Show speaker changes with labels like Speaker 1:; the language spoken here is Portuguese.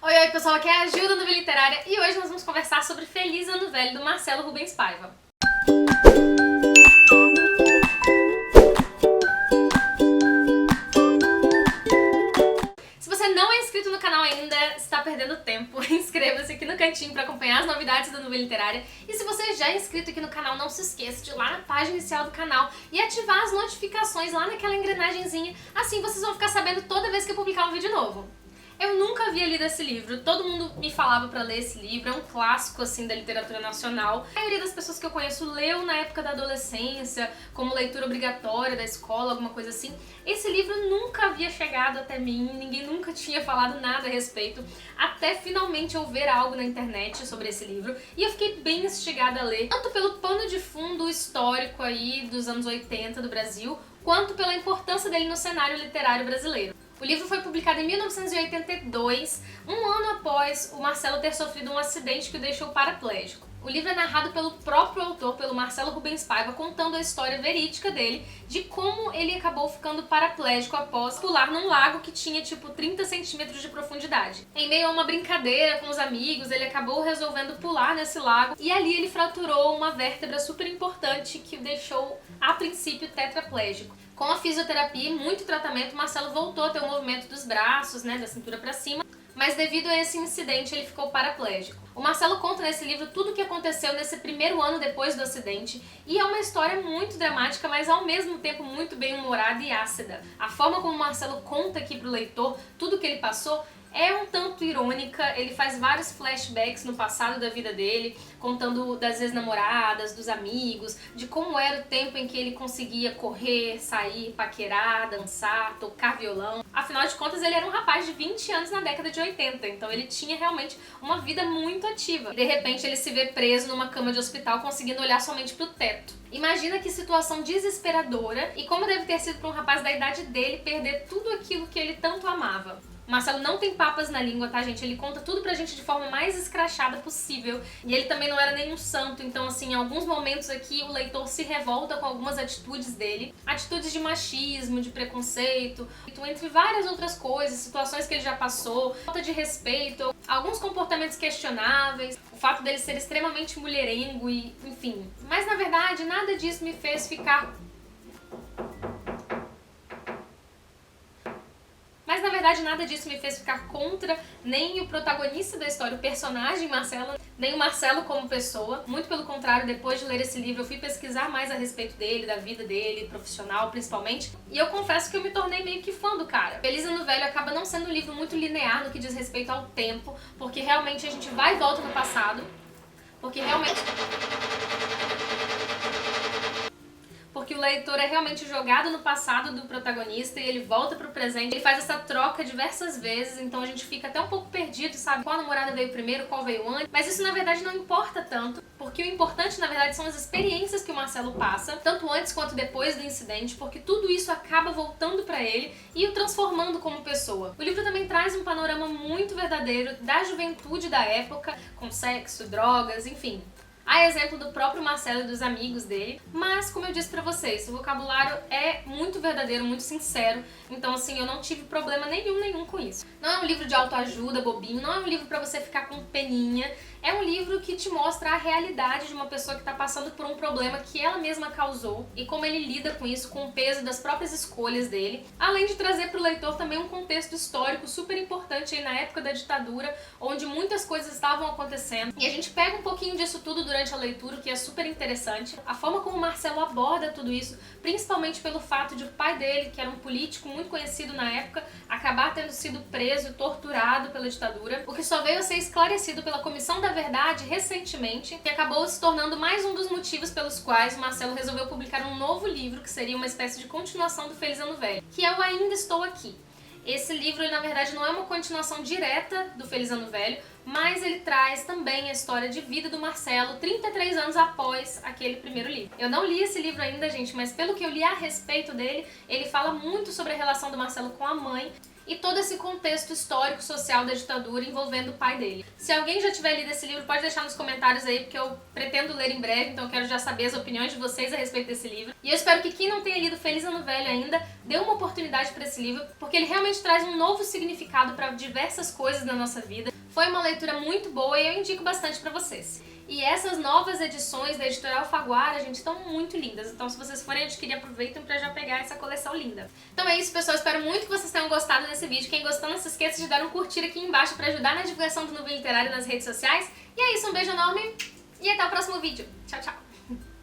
Speaker 1: Oi, oi pessoal, aqui é a Gil da Nuvem Literária e hoje nós vamos conversar sobre Feliz Ano Velho, do Marcelo Rubens Paiva. Se você não é inscrito no canal ainda, está perdendo tempo. Inscreva-se aqui no cantinho para acompanhar as novidades da Nuvem Literária. E se você já é inscrito aqui no canal, não se esqueça de ir lá na página inicial do canal e ativar as notificações lá naquela engrenagemzinha. Assim vocês vão ficar sabendo toda vez que eu publicar um vídeo novo. Eu nunca havia lido esse livro, todo mundo me falava pra ler esse livro, é um clássico assim da literatura nacional. A maioria das pessoas que eu conheço leu na época da adolescência, como leitura obrigatória da escola, alguma coisa assim. Esse livro nunca havia chegado até mim, ninguém nunca tinha falado nada a respeito, até finalmente eu ver algo na internet sobre esse livro. E eu fiquei bem instigada a ler, tanto pelo pano de fundo histórico aí dos anos 80 do Brasil, quanto pela importância dele no cenário literário brasileiro. O livro foi publicado em 1982, um ano após o Marcelo ter sofrido um acidente que o deixou paraplégico. O livro é narrado pelo próprio autor, pelo Marcelo Rubens Paiva, contando a história verídica dele, de como ele acabou ficando paraplégico após pular num lago que tinha tipo 30 centímetros de profundidade. Em meio a uma brincadeira com os amigos, ele acabou resolvendo pular nesse lago e ali ele fraturou uma vértebra super importante que o deixou, a princípio, tetraplégico. Com a fisioterapia e muito tratamento, Marcelo voltou a ter o movimento dos braços, da cintura pra cima, mas devido a esse incidente ele ficou paraplégico. O Marcelo conta nesse livro tudo o que aconteceu nesse primeiro ano depois do acidente e é uma história muito dramática, mas ao mesmo tempo muito bem humorada e ácida. A forma como o Marcelo conta aqui pro leitor tudo o que ele passou é um tanto irônica, ele faz vários flashbacks no passado da vida dele, contando das ex-namoradas, dos amigos, de como era o tempo em que ele conseguia correr, sair, paquerar, dançar, tocar violão. Afinal de contas, ele era um rapaz de 20 anos na década de 80, então ele tinha realmente uma vida muito ativa. E de repente ele se vê preso numa cama de hospital, conseguindo olhar somente pro teto. Imagina que situação desesperadora e como deve ter sido para um rapaz da idade dele perder tudo aquilo que ele tanto amava. Marcelo não tem papas na língua, tá, gente? Ele conta tudo pra gente de forma mais escrachada possível. E ele também não era nenhum santo, então, assim, em alguns momentos aqui o leitor se revolta com algumas atitudes dele. Atitudes de machismo, de preconceito, entre várias outras coisas, situações que ele já passou, falta de respeito, alguns comportamentos questionáveis, o fato dele ser extremamente mulherengo e, enfim. Mas, na verdade, nada disso me fez ficar contra nem o protagonista da história, o personagem Marcelo, nem o Marcelo como pessoa. Muito pelo contrário, depois de ler esse livro eu fui pesquisar mais a respeito dele, da vida dele, profissional principalmente, e eu confesso que eu me tornei meio que fã do cara. Feliz Ano Velho acaba não sendo um livro muito linear no que diz respeito ao tempo, porque realmente a gente vai e volta no passado, porque o leitor é realmente jogado no passado do protagonista e ele volta pro presente. Ele faz essa troca diversas vezes, então a gente fica até um pouco perdido, sabe? Qual namorada veio primeiro, qual veio antes. Mas isso na verdade não importa tanto, porque o importante na verdade são as experiências que o Marcelo passa, tanto antes quanto depois do incidente, porque tudo isso acaba voltando pra ele e o transformando como pessoa. O livro também traz um panorama muito verdadeiro da juventude da época, com sexo, drogas, enfim. Há exemplo do próprio Marcelo e dos amigos dele, mas como eu disse pra vocês, o vocabulário é muito verdadeiro, muito sincero, então assim, eu não tive problema nenhum com isso. Não é um livro de autoajuda, bobinho, não é um livro pra você ficar com peninha, é um livro que te mostra a realidade de uma pessoa que tá passando por um problema que ela mesma causou e como ele lida com isso, com o peso das próprias escolhas dele, além de trazer pro leitor também um contexto histórico super importante aí na época da ditadura, onde muitas coisas estavam acontecendo, e a gente pega um pouquinho disso tudo durante a leitura, o que é super interessante. A forma como o Marcelo aborda tudo isso, principalmente pelo fato de o pai dele, que era um político muito conhecido na época, acabar tendo sido preso e torturado pela ditadura, o que só veio a ser esclarecido pela Comissão da Verdade recentemente, que acabou se tornando mais um dos motivos pelos quais o Marcelo resolveu publicar um novo livro, que seria uma espécie de continuação do Feliz Ano Velho, que é o Ainda Estou Aqui. Esse livro, na verdade, não é uma continuação direta do Feliz Ano Velho, mas ele traz também a história de vida do Marcelo 33 anos após aquele primeiro livro. Eu não li esse livro ainda, gente, mas pelo que eu li a respeito dele, ele fala muito sobre a relação do Marcelo com a mãe e todo esse contexto histórico social da ditadura envolvendo o pai dele. Se alguém já tiver lido esse livro, pode deixar nos comentários aí, porque eu pretendo ler em breve, então eu quero já saber as opiniões de vocês a respeito desse livro. E eu espero que quem não tenha lido Feliz Ano Velho ainda, dê uma oportunidade para esse livro, porque ele realmente traz um novo significado para diversas coisas da nossa vida. Foi uma leitura muito boa e eu indico bastante pra vocês. E essas novas edições da Editora Alfaguara, gente, estão muito lindas. Então se vocês forem adquirir, aproveitem pra já pegar essa coleção linda. Então é isso, pessoal. Espero muito que vocês tenham gostado desse vídeo. Quem gostou, não se esqueça de dar um curtir aqui embaixo pra ajudar na divulgação do Nuvem Literária nas redes sociais. E é isso, um beijo enorme e até o próximo vídeo. Tchau, tchau!